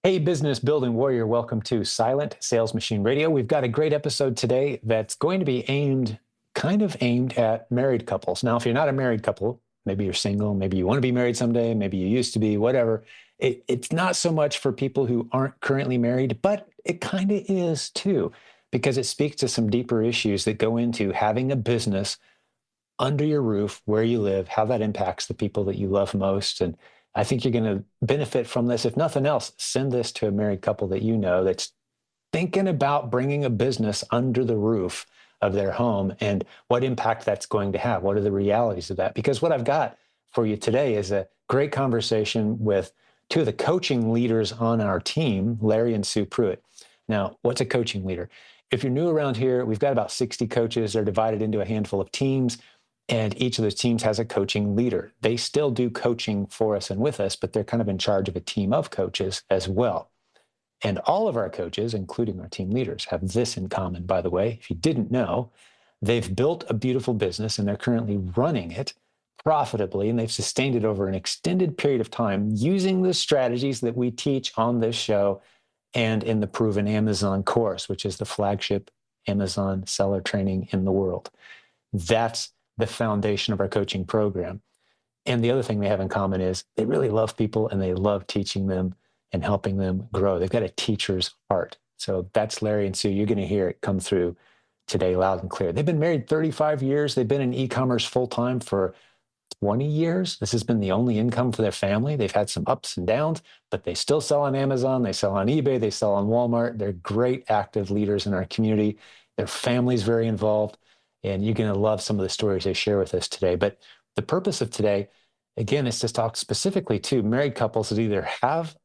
Hey, business building warrior, welcome to Silent Sales Machine Radio. We've got a great episode today that's going to be aimed at married couples. Now, if you're not a married couple, maybe you're single, maybe you want to be married someday, maybe you used to be, whatever. It's not so much for people who aren't currently married, but it kind of is too, because it speaks to some deeper issues that go into having a business under your roof, where you live, how that impacts the people that you love most. And I think you're going to benefit from this. If nothing else, send this to a married couple that you know that's thinking about bringing a business under the roof of their home and what impact that's going to have. What are the realities of that? Because what I've got for you today is a great conversation with two of the coaching leaders on our team, Larry and Sue Pruitt. Now, what's a coaching leader? If you're new around here, we've got about 60 coaches. They're divided into a handful of teams, and each of those teams has a coaching leader. They still do coaching for us and with us, but they're kind of in charge of a team of coaches as well. And all of our coaches, including our team leaders, have this in common, by the way. If you didn't know, they've built a beautiful business and they're currently running it profitably, and they've sustained it over an extended period of time using the strategies that we teach on this show and in the Proven Amazon course, which is the flagship Amazon seller training in the world. That's the foundation of our coaching program. And the other thing they have in common is they really love people and they love teaching them and helping them grow. They've got a teacher's heart. So that's Larry and Sue. You're going to hear it come through today loud and clear. They've been married 35 years. They've been in e-commerce full-time for 20 years. This has been the only income for their family. They've had some ups and downs, but they still sell on Amazon. They sell on eBay. They sell on Walmart. They're great active leaders in our community. Their family's very involved. And you're going to love some of the stories they share with us today. But the purpose of today, again, is to talk specifically to married couples that either have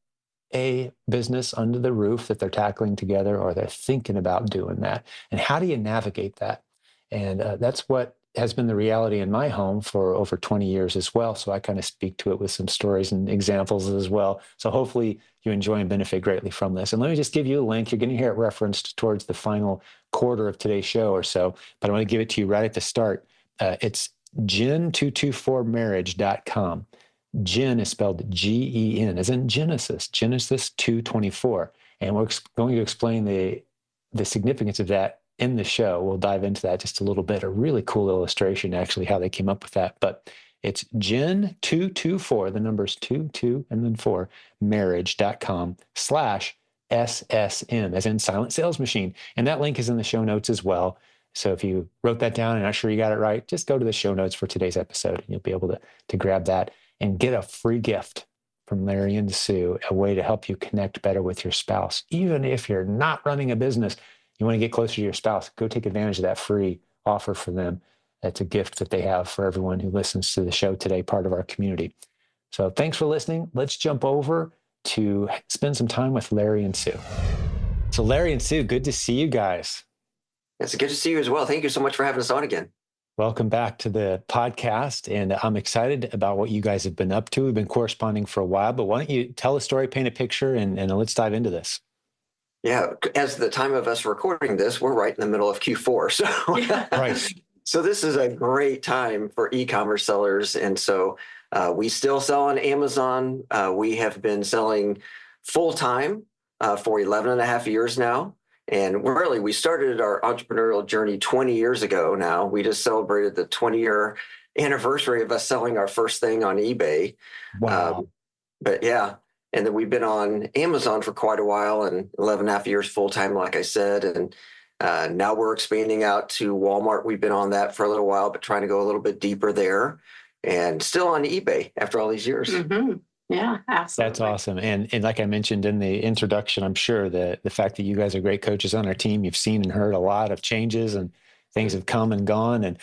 a business under the roof that they're tackling together or they're thinking about doing that. And how do you navigate that? And that's what has been the reality in my home for over 20 years as well. So I kind of speak to it with some stories and examples as well. So hopefully you enjoy and benefit greatly from this. And let me just give you a link. You're going to hear it referenced towards the final quarter of today's show or so, but I want to give it to you right at the start. It's Gen224marriage.com. Gen is spelled Gen, as in Genesis 224. And we're going to explain the significance of that in the show. We'll dive into that just a little bit. A really cool illustration, actually, how they came up with that. But it's Gen224, the numbers 2, 2, and then 4, marriage.com/SSM, as in Silent Sales Machine. And that link is in the show notes as well. So if you wrote that down and not sure you got it right, just go to the show notes for today's episode, and you'll be able to grab that and get a free gift from Larry and Sue, a way to help you connect better with your spouse. Even if you're not running a business, you want to get closer to your spouse, go take advantage of that free offer for them. That's a gift that they have for everyone who listens to the show today, part of our community. So thanks for listening. Let's jump over to spend some time with Larry and Sue. So Larry and Sue, good to see you guys. It's good to see you as well. Thank you so much for having us on again. Welcome back to the podcast. And I'm excited about what you guys have been up to. We've been corresponding for a while, but why don't you tell a story, paint a picture, and let's dive into this. Yeah, as the time of us recording this, we're right in the middle of Q4. So, right. So this is a great time for e-commerce sellers. And so we still sell on Amazon. We have been selling full-time for 11 and a half years now. And we started our entrepreneurial journey 20 years ago now. We just celebrated the 20-year anniversary of us selling our first thing on eBay. Wow. But yeah. And then we've been on Amazon for quite a while, and 11 and a half years full-time, like I said. And now we're expanding out to Walmart. We've been on that for a little while, but trying to go a little bit deeper there, and still on eBay after all these years. Mm-hmm. Yeah, absolutely. That's awesome. And like I mentioned in the introduction, I'm sure that the fact that you guys are great coaches on our team, you've seen and heard a lot of changes and things have come and gone. And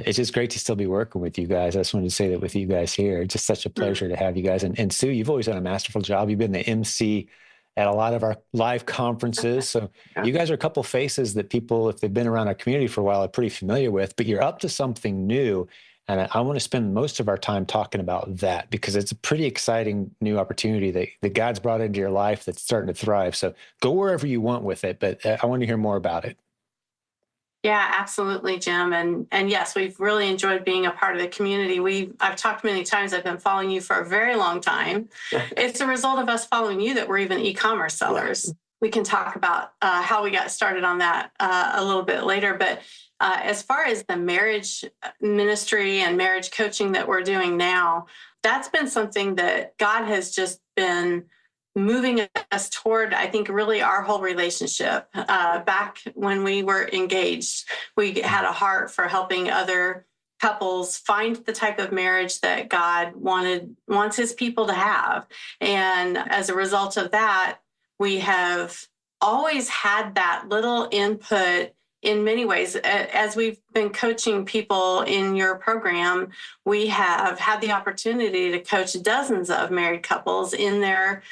it's just great to still be working with you guys. I just wanted to say that with you guys here. It's just such a pleasure to have you guys. And Sue, you've always done a masterful job. You've been the MC at a lot of our live conferences. So you guys are a couple faces that people, if they've been around our community for a while, are pretty familiar with, but you're up to something new. And I want to spend most of our time talking about that because it's a pretty exciting new opportunity that God's brought into your life that's starting to thrive. So go wherever you want with it, but I want to hear more about it. Yeah, absolutely, Jim. And yes, we've really enjoyed being a part of the community. I've talked many times, I've been following you for a very long time. It's a result of us following you that we're even e-commerce sellers. We can talk about how we got started on that a little bit later. But as far as the marriage ministry and marriage coaching that we're doing now, that's been something that God has just been moving us toward, I think, really our whole relationship. Back when we were engaged, we had a heart for helping other couples find the type of marriage that God wants his people to have. And as a result of that, we have always had that little input in many ways. As we've been coaching people in your program, we have had the opportunity to coach dozens of married couples in their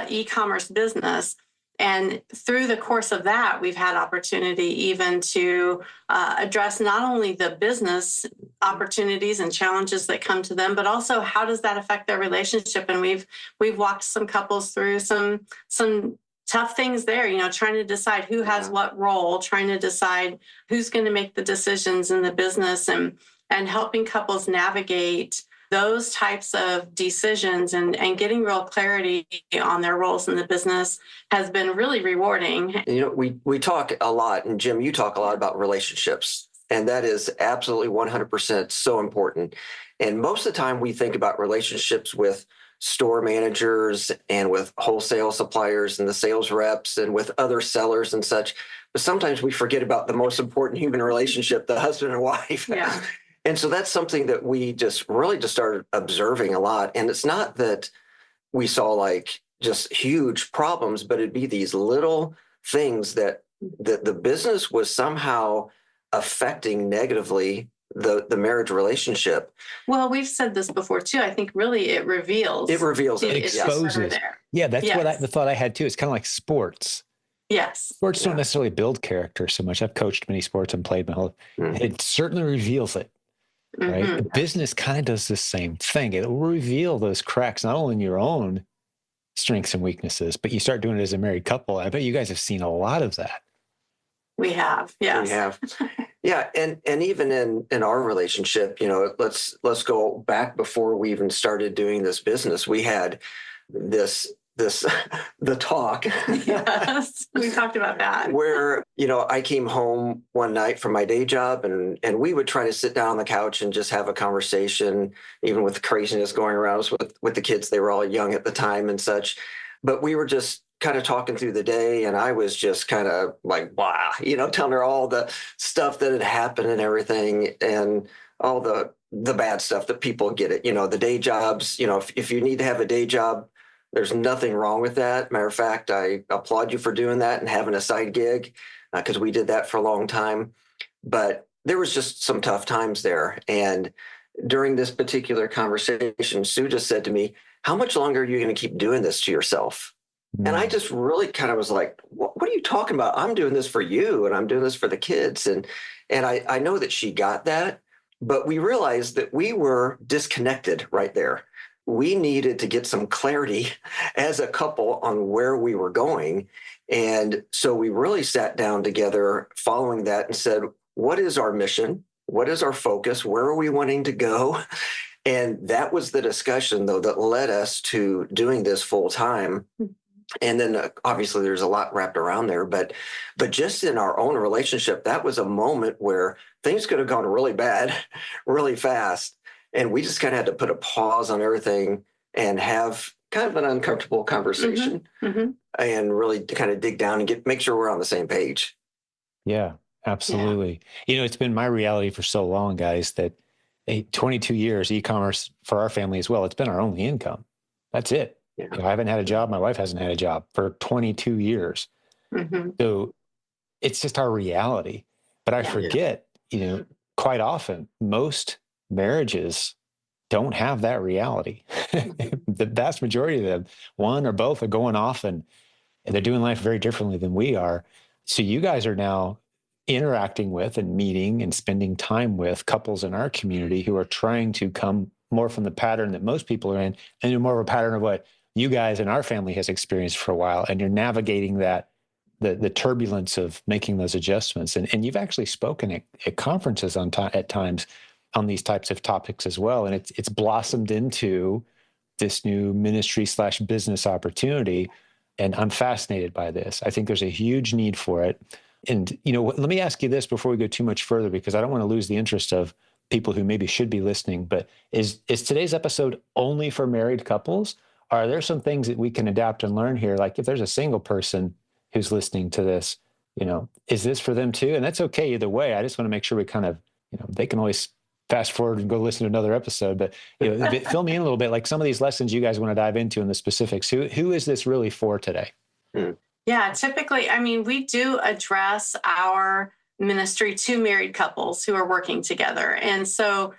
e-commerce business. And through the course of that, we've had opportunity even to address not only the business opportunities and challenges that come to them, but also how does that affect their relationship. And we've walked some couples through some tough things there, trying to decide who has what role, trying to decide who's going to make the decisions in the business, and helping couples navigate those types of decisions and getting real clarity on their roles in the business has been really rewarding. We talk a lot, and Jim, you talk a lot about relationships, and that is absolutely 100% so important. And most of the time we think about relationships with store managers and with wholesale suppliers and the sales reps and with other sellers and such. But sometimes we forget about the most important human relationship, the husband and wife. Yeah. And so that's something that we just started observing a lot. And it's not that we saw like just huge problems, but it'd be these little things that the business was somehow affecting negatively the marriage relationship. Well, we've said this before too. I think really it reveals. It reveals It it. exposes. Yeah, that's the thought I had too. It's kind of like sports. Yes. Sports don't necessarily build character so much. I've coached many sports and played my whole. It certainly reveals it. Right. The business kind of does the same thing. It will reveal those cracks, not only in your own strengths and weaknesses, but you start doing it as a married couple. I bet you guys have seen a lot of that. We have. Yes. We have. Yeah. And even in our relationship, let's go back before we even started doing this business. We had the talk. Yes, we talked about that. Where, I came home one night from my day job and we would try to sit down on the couch and just have a conversation, even with the craziness going around with the kids. They were all young at the time and such. But we were just kind of talking through the day, and I was just kind of like, wow, telling her all the stuff that had happened and everything, and all the bad stuff that people get it. The day jobs, if you need to have a day job, there's nothing wrong with that. Matter of fact, I applaud you for doing that and having a side gig, because we did that for a long time. But there was just some tough times there. And during this particular conversation, Sue just said to me, how much longer are you going to keep doing this to yourself? And I just really kind of was like, what are you talking about? I'm doing this for you, and I'm doing this for the kids. And I know that she got that, but we realized that we were disconnected right there. We needed to get some clarity as a couple on where we were going. And so we really sat down together following that and said, what is our mission? What is our focus? Where are we wanting to go? And that was the discussion, though, that led us to doing this full time. And then obviously there's a lot wrapped around there, but just in our own relationship, that was a moment where things could have gone really bad, really fast. And we just kind of had to put a pause on everything and have kind of an uncomfortable conversation and really kind of dig down and make sure we're on the same page. Yeah, absolutely. Yeah. It's been my reality for so long, guys, that 22 years e-commerce for our family as well. It's been our only income. That's it. Yeah. I haven't had a job. My wife hasn't had a job for 22 years. So it's just our reality. But I forget, quite often, most marriages don't have that reality. The vast majority of them, one or both, are going off and they're doing life very differently than we are. So you guys are now interacting with and meeting and spending time with couples in our community who are trying to come more from the pattern that most people are in and more of a pattern of what you guys and our family has experienced for a while. And you're navigating that the turbulence of making those adjustments. And you've actually spoken at conferences at times on these types of topics as well. And it's blossomed into this new ministry/business opportunity. And I'm fascinated by this. I think there's a huge need for it. And, let me ask you this before we go too much further, because I don't want to lose the interest of people who maybe should be listening. But is today's episode only for married couples? Are there some things that we can adapt and learn here? Like if there's a single person who's listening to this, is this for them too? And that's okay either way. I just want to make sure we kind of, they can always fast forward and go listen to another episode. But fill me in a little bit, like some of these lessons you guys want to dive into in the specifics. Who is this really for today? Yeah, typically, we do address our ministry to married couples who are working together. And so,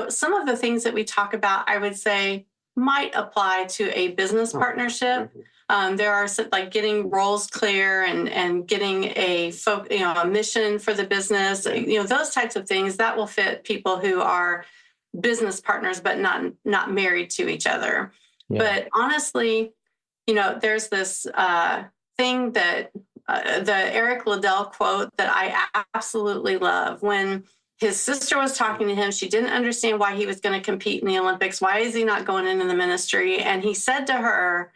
some of the things that we talk about, I would say, might apply to a business partnership. There are like getting roles clear and getting a mission for the business, those types of things that will fit people who are business partners, but not married to each other. Yeah. But honestly, there's this thing that the Eric Liddell quote that I absolutely love. When his sister was talking to him, she didn't understand why he was going to compete in the Olympics. Why is he not going into the ministry? And he said to her,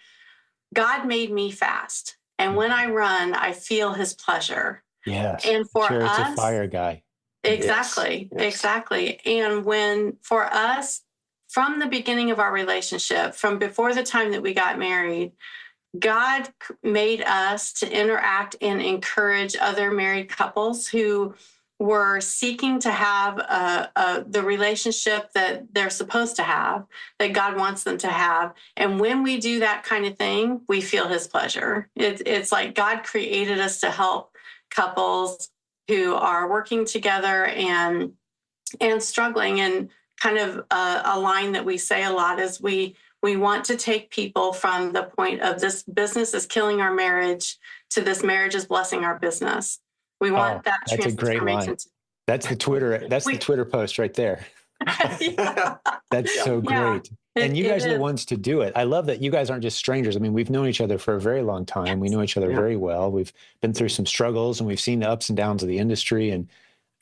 God made me fast. And when I run, I feel his pleasure. Yes. And for Chariots us, of Fire guy. Exactly. Yes. Exactly. And when for us, from the beginning of our relationship, from before the time that we got married, God made us to interact and encourage other married couples who were seeking to have the relationship that they're supposed to have, that God wants them to have. And when we do that kind of thing, we feel his pleasure. It's like God created us to help couples who are working together and struggling. And kind of a line that we say a lot is we want to take people from the point of this business is killing our marriage to this marriage is blessing our business. We want that that's a great line. That's the Twitter. That's the Twitter post right there. Yeah. That's so great. Yeah, and you guys are the ones to do it. I love that you guys aren't just strangers. I mean, we've known each other for a very long time. Yes. We know each other very well. We've been through some struggles and we've seen the ups and downs of the industry and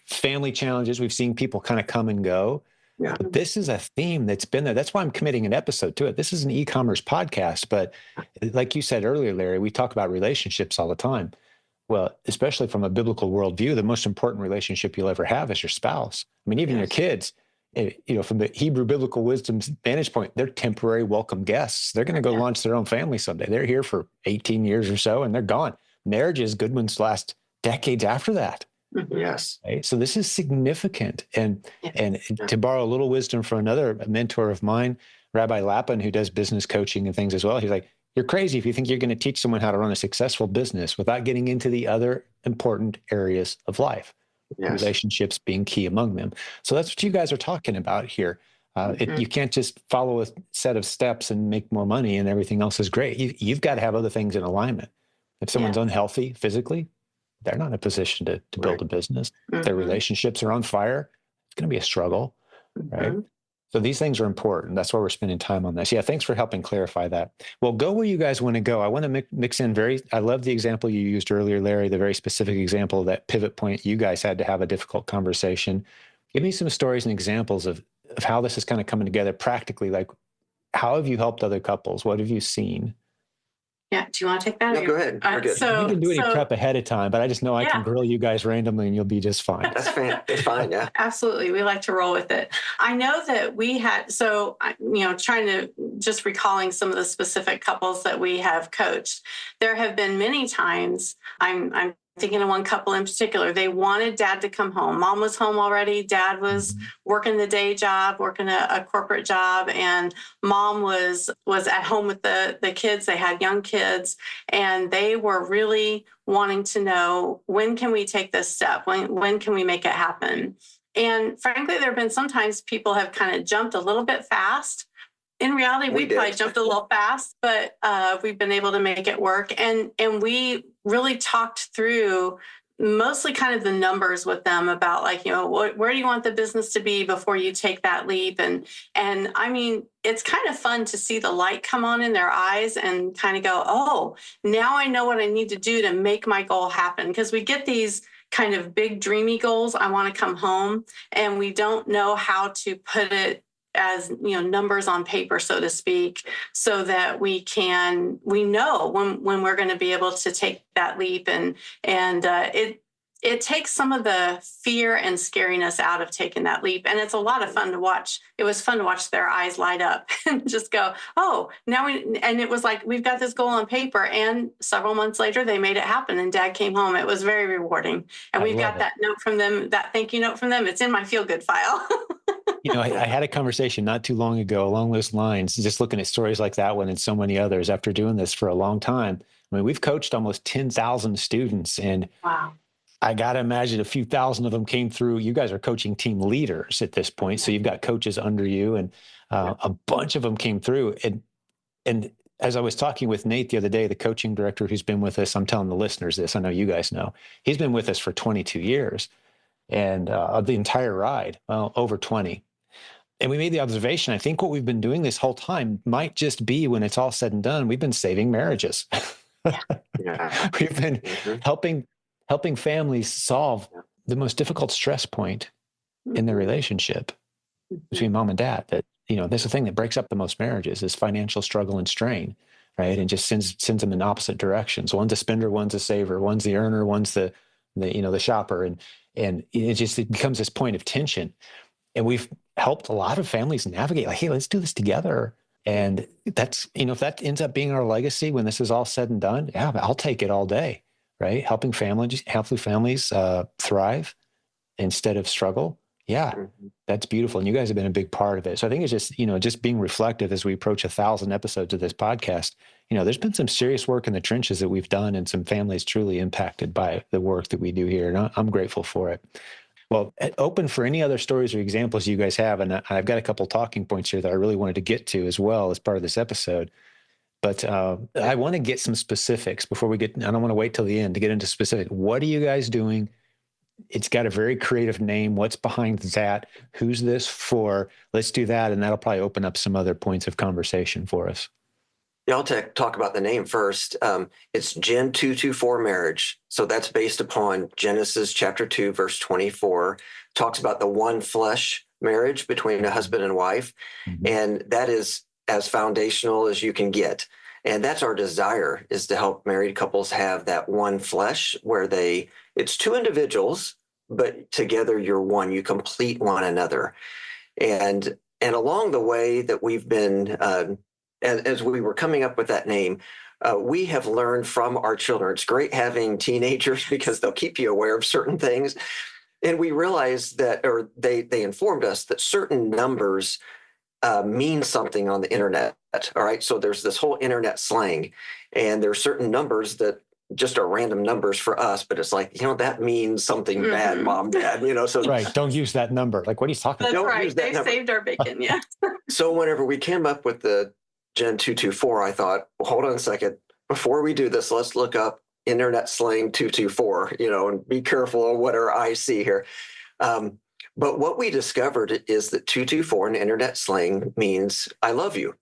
family challenges. We've seen people kind of come and go. Yeah. But this is a theme that's been there. That's why I'm committing an episode to it. This is an e-commerce podcast. But like you said earlier, Larry, we talk about relationships all the time. Well, especially from a biblical worldview, the most important relationship you'll ever have is your spouse. I mean, even your kids, from the Hebrew biblical wisdom's vantage point, they're temporary welcome guests. They're going to go launch their own family someday. They're here for 18 years or so, and they're gone. Marriages, good ones last decades after that. Yes. Right? So this is significant. And to borrow a little wisdom from another mentor of mine, Rabbi Lappin, who does business coaching and things as well, he's like, you're crazy if you think you're going to teach someone how to run a successful business without getting into the other important areas of life, relationships being key among them. So that's what you guys are talking about here. You can't just follow a set of steps and make more money and everything else is great. You've got to have other things in alignment. If someone's unhealthy physically, they're not in a position to build a business. If their relationships are on fire, it's going to be a struggle, right? So these things are important. That's why we're spending time on this. Yeah, thanks for helping clarify that. Well, go where you guys want to go. I want to mix in I love the example you used earlier, Larry, the very specific example of that pivot point. You guys had to have a difficult conversation. Give me some stories and examples of how this is kind of coming together practically. Like, how have you helped other couples? What have you seen? Yeah. Do you want to take that? No, go ahead. We're good. You can do any prep ahead of time, but I just know I can grill you guys randomly and you'll be just fine. That's fine. It's fine. Yeah. Absolutely. We like to roll with it. I know that we had, trying to just recalling some of the specific couples that we have coached. There have been many times I'm thinking of one couple in particular. They wanted dad to come home. Mom was home already. Dad was working the day job, working a corporate job, and mom was at home with the kids. They had young kids, and they were really wanting to know, when can we take this step? When can we make it happen? And frankly, there have been sometimes people have kind of jumped a little bit fast. In reality, we probably jumped a little fast, but we've been able to make it work. And we really talked through, mostly kind of the numbers with them about like, where do you want the business to be before you take that leap? And I mean, it's kind of fun to see the light come on in their eyes and kind of go, oh, now I know what I need to do to make my goal happen. Because we get these kind of big dreamy goals. I want to come home, and we don't know how to put it as numbers on paper, so to speak, so that we know when we're going to be able to take that leap. And it takes some of the fear and scariness out of taking that leap. And it's a lot of fun to watch. It was fun to watch their eyes light up and just go, oh, and it was like, we've got this goal on paper. And several months later, they made it happen. And Dad came home. It was very rewarding. And we've got that note from them, that thank you note from them. It's in my feel good file. I had a conversation not too long ago along those lines, just looking at stories like that one and so many others after doing this for a long time. I mean, we've coached almost 10,000 students, and wow. I got to imagine a few thousand of them came through. You guys are coaching team leaders at this point. So you've got coaches under you, and a bunch of them came through. And as I was talking with Nate the other day, the coaching director who's been with us, I'm telling the listeners this, I know you guys know, he's been with us for 22 years and the entire ride, well, over 20. And we made the observation, I think what we've been doing this whole time might just be, when it's all said and done, we've been saving marriages. Yeah. We've been helping families solve the most difficult stress point in their relationship between mom and dad. That, that's the thing that breaks up the most marriages is financial struggle and strain, right? And just sends them in opposite directions. One's a spender, one's a saver, one's the earner, one's the shopper. And it becomes this point of tension. And we've helped a lot of families navigate like, hey, let's do this together. And that's, if that ends up being our legacy when this is all said and done, yeah, I'll take it all day, right? Helping families thrive instead of struggle. Yeah, that's beautiful. And you guys have been a big part of it. So I think it's just, just being reflective as we approach 1,000 episodes of this podcast. There's been some serious work in the trenches that we've done, and some families truly impacted by the work that we do here. And I'm grateful for it. Well, open for any other stories or examples you guys have. And I've got a couple talking points here that I really wanted to get to as well as part of this episode. But I want to get some specifics before we get, I don't want to wait till the end to get into specific. What are you guys doing? It's got a very creative name. What's behind that? Who's this for? Let's do that. And that'll probably open up some other points of conversation for us. Yeah, I'll talk about the name first. It's Gen 224 marriage. So that's based upon Genesis chapter 2, verse 24. Talks about the one flesh marriage between a husband and wife. Mm-hmm. And that is as foundational as you can get. And that's our desire, is to help married couples have that one flesh where it's two individuals, but together you're one, you complete one another. And along the way that we've been, as we were coming up with that name, we have learned from our children. It's great having teenagers because they'll keep you aware of certain things. And we realized that, or they informed us that certain numbers mean something on the internet. All right. So there's this whole internet slang, and there are certain numbers that just are random numbers for us, but it's like, that means something bad, mom, dad, so. Right. Don't use that number. Like, what are you talking about? That's right. They saved our bacon. Yeah. So whenever we came up with the Gen 224, I thought, well, hold on a second. Before we do this, let's look up internet slang 224, and be careful of what our eyes see here. But what we discovered is that 224 in internet slang means I love you.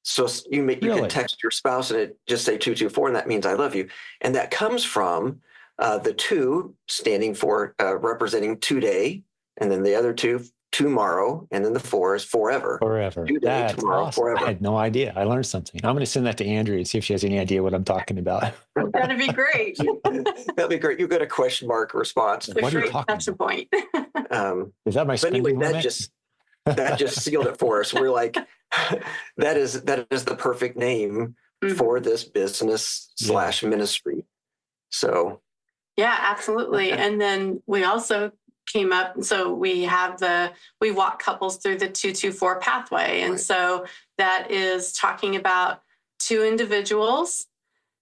So you can text your spouse and it just say 224, and that means I love you. And that comes from the 2 standing for representing today, and then the other 2, tomorrow, and then the 4 is forever. Forever. Today, That's tomorrow, awesome. forever. I had no idea. I learned something. I'm going to send that to Andrea and see if she has any idea what I'm talking about. That'd be great. That'd be great. You got a question mark response. What are you talking That's the point. Is that my spending limit? That just sealed it for us. We're like, that is the perfect name for this business / ministry. So. Yeah, absolutely. And then we also came up, so we walk couples through the 224 pathway. And so that is talking about 2 individuals,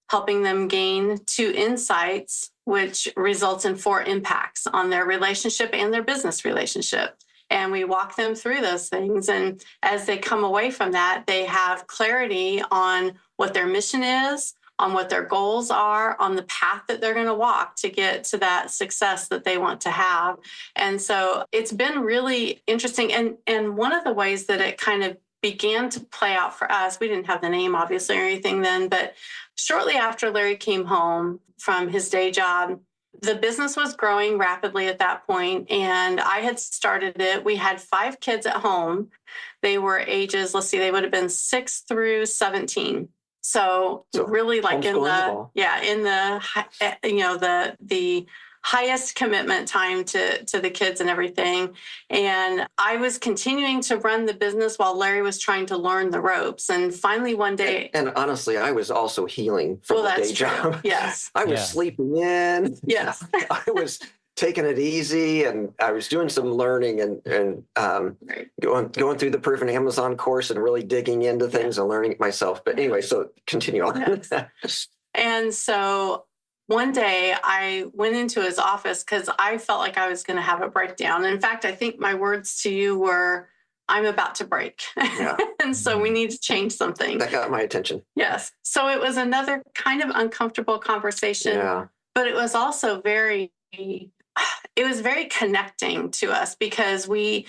helping them gain 2 insights, which results in 4 impacts on their relationship and their business relationship. And we walk them through those things. And as they come away from that, they have clarity on what their mission is, on what their goals are, on the path that they're going to walk to get to that success that they want to have. And so it's been really interesting. And one of the ways that it kind of began to play out for us, we didn't have the name obviously or anything then, but shortly after Larry came home from his day job, the business was growing rapidly at that point, and I had started it. We had 5 kids at home. They were ages, let's see, they would have been 6 through 17. So really like in the, the highest commitment time to the kids and everything. And I was continuing to run the business while Larry was trying to learn the ropes. And finally one day. And honestly, I was also healing from the day job. Yes. I was sleeping in. Yes. I was taking it easy, and I was doing some learning and going through the Proven Amazon course and really digging into things and learning it myself. But anyway, so continue on. Yes. And so one day I went into his office because I felt like I was going to have a breakdown. In fact, I think my words to you were, I'm about to break. Yeah. And so we need to change something. That got my attention. Yes. So it was another kind of uncomfortable conversation, but it was also very connecting to us because we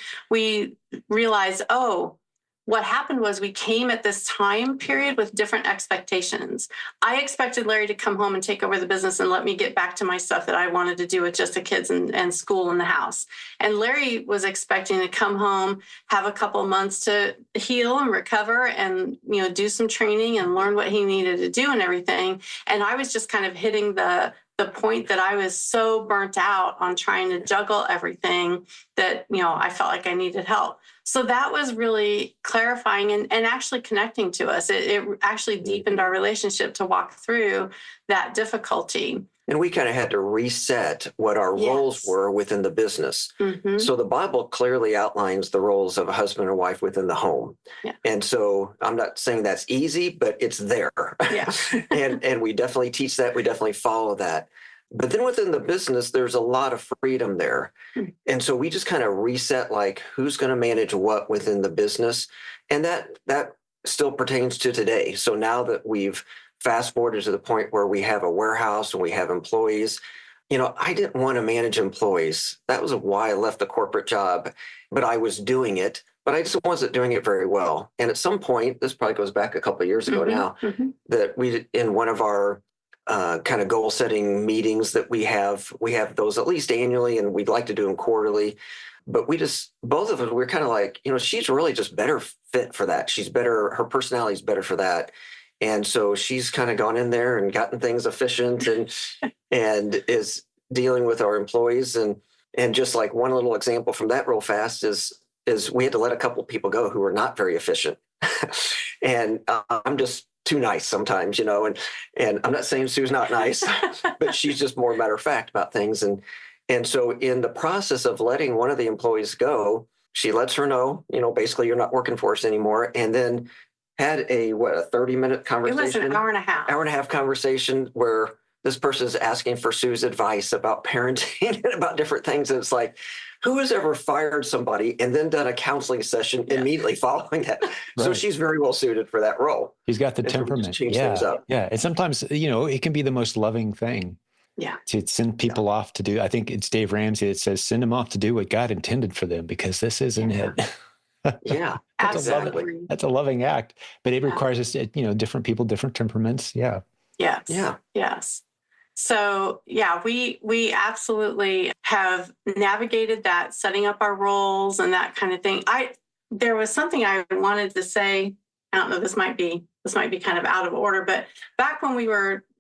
realized, what happened was we came at this time period with different expectations. I expected Larry to come home and take over the business and let me get back to my stuff that I wanted to do with just the kids and school and the house. And Larry was expecting to come home, have a couple of months to heal and recover and, do some training and learn what he needed to do and everything. And I was just kind of hitting the point that I was so burnt out on trying to juggle everything that, I felt like I needed help. So that was really clarifying and actually connecting to us. It actually deepened our relationship to walk through that difficulty. And we kind of had to reset what our roles were within the business. Mm-hmm. So the Bible clearly outlines the roles of a husband and wife within the home. Yeah. And so I'm not saying that's easy, but it's there. Yeah. and we definitely teach that. We definitely follow that. But then within the business, there's a lot of freedom there. Mm-hmm. And so we just kind of reset, like, who's going to manage what within the business. And that still pertains to today. So now that we've fast forwarded to the point where we have a warehouse and we have employees, I didn't want to manage employees. That was why I left the corporate job, but I was doing it, but I just wasn't doing it very well. And at some point, this probably goes back a couple of years ago now, that we, in one of our kind of goal setting meetings that we have those at least annually, and we'd like to do them quarterly. But both of us, we're kind of like, she's really just better fit for that. Her personality is better for that. And so she's kind of gone in there and gotten things efficient and is dealing with our employees. And just like one little example from that real fast is we had to let a couple of people go who were not very efficient. And I'm just too nice sometimes, and I'm not saying Sue's not nice, but she's just more matter of fact about things. And so in the process of letting one of the employees go, she lets her know, basically you're not working for us anymore. And then had a 30-minute conversation. It was an hour and a half. Hour and a half conversation where this person is asking for Sue's advice about parenting and about different things. And it's like, who has ever fired somebody and then done a counseling session immediately following that? Right. So she's very well suited for that role. She's got the temperament. Change things up. Yeah. And sometimes, it can be the most loving thing. Yeah. To send people off to do, I think it's Dave Ramsey that says, send them off to do what God intended for them, because this isn't it. Yeah, absolutely. That's a loving act, but it requires us, different people, different temperaments. Yeah. Yes. Yeah. Yes. So we absolutely have navigated that, setting up our roles and that kind of thing. There was something I wanted to say. I don't know, this might be kind of out of order, but back when we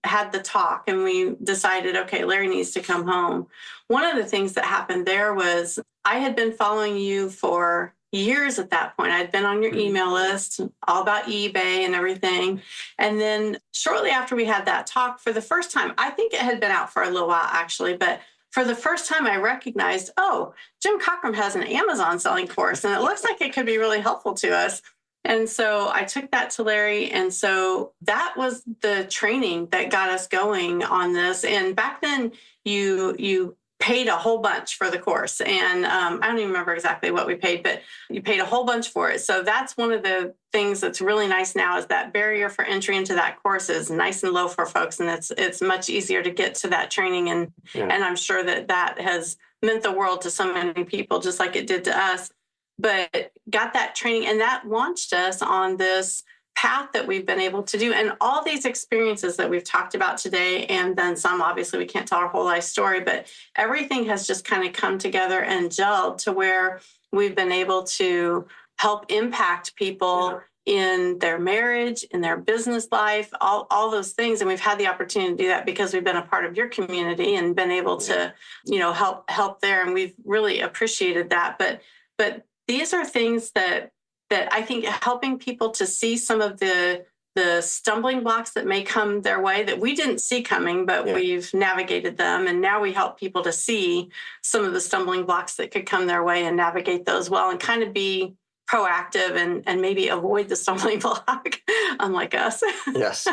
had the talk and we decided, okay, Larry needs to come home. One of the things that happened there was I had been following you for years at that point. I'd been on your email list, all about eBay and everything. And then shortly after we had that talk, for the first time, I think it had been out for a little while actually, but for the first time I recognized, Jim Cockrum has an Amazon selling course and it looks like it could be really helpful to us. And so I took that to Larry. And so that was the training that got us going on this. And back then you paid a whole bunch for the course. And I don't even remember exactly what we paid, but you paid a whole bunch for it. So that's one of the things that's really nice now, is that barrier for entry into that course is nice and low for folks. And it's much easier to get to that training. And I'm sure that has meant the world to so many people, just like it did to us. But got that training, and that launched us on this path that we've been able to do. And all these experiences that we've talked about today, and then some, obviously we can't tell our whole life story, but everything has just kind of come together and gelled to where we've been able to help impact people in their marriage, in their business life, all those things. And we've had the opportunity to do that because we've been a part of your community and been able to, help there. And we've really appreciated that. But these are things that I think helping people to see some of the stumbling blocks that may come their way that we didn't see coming, but we've navigated them. And now we help people to see some of the stumbling blocks that could come their way and navigate those well, and kind of be proactive and maybe avoid the stumbling block, unlike us. Yes.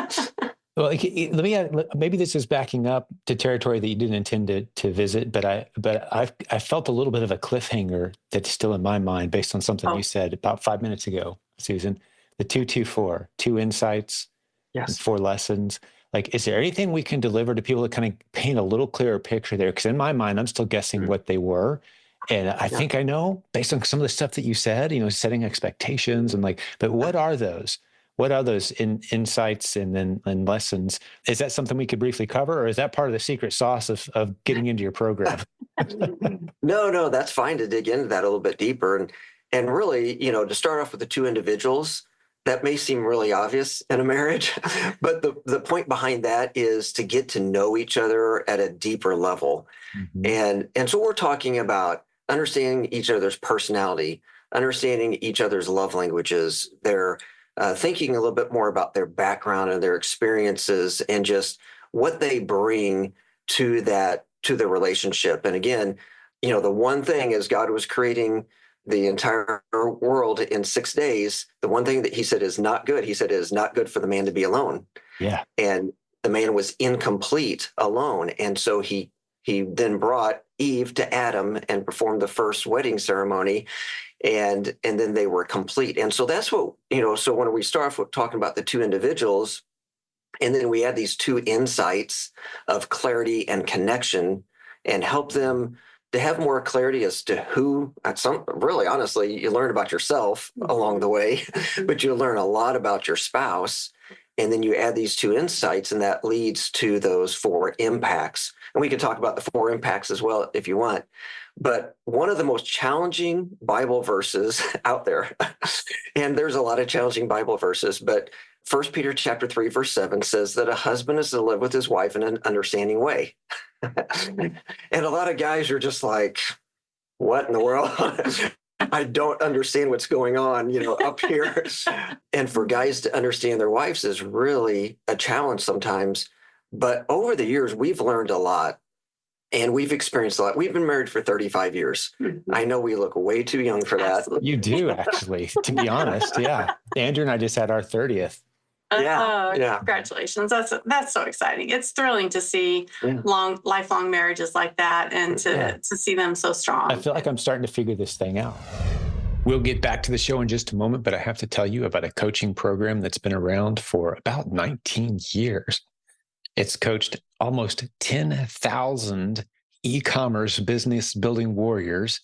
Well, let me add, maybe this is backing up to territory that you didn't intend to visit, but I felt a little bit of a cliffhanger that's still in my mind based on something you said about 5 minutes ago, Susan. The 224, 2 insights, and 4 lessons. Like, is there anything we can deliver to people to kind of paint a little clearer picture there? Because in my mind, I'm still guessing what they were. And I think I know based on some of the stuff that you said, setting expectations and but what are those? What are those insights and lessons? Is that something we could briefly cover, or is that part of the secret sauce of getting into your program? No, that's fine to dig into that a little bit deeper. And really, to start off with the 2 individuals, that may seem really obvious in a marriage, but the point behind that is to get to know each other at a deeper level. Mm-hmm. And so we're talking about understanding each other's personality, understanding each other's love languages, their thinking a little bit more about their background and their experiences and just what they bring to the relationship. And again, the one thing is God was creating the entire world in 6 days. The one thing that he said is not good. He said it is not good for the man to be alone. Yeah. And the man was incomplete alone. And so he then brought Eve to Adam and performed the first wedding ceremony. And then they were complete. And so that's what, so when we start off with talking about the 2 individuals, and then we add these 2 insights of clarity and connection and help them to have more clarity as to who, really honestly, you learn about yourself along the way, but you learn a lot about your spouse. And then you add these 2 insights, and that leads to those 4 impacts. And we can talk about the 4 impacts as well if you want. But one of the most challenging Bible verses out there, and there's a lot of challenging Bible verses, but 1 Peter chapter 3, verse 7 says that a husband is to live with his wife in an understanding way. And a lot of guys are just like, what in the world? I don't understand what's going on, up here. And for guys to understand their wives is really a challenge sometimes. But over the years, we've learned a lot. And we've experienced a lot. We've been married for 35 years. I know we look way too young for that. You do, actually, to be honest. Yeah. Andrew and I just had our 30th. Yeah. Congratulations. That's so exciting. It's thrilling to see lifelong marriages like that and to see them so strong. I feel like I'm starting to figure this thing out. We'll get back to the show in just a moment, but I have to tell you about a coaching program that's been around for about 19 years. It's coached almost 10,000 e-commerce business building warriors.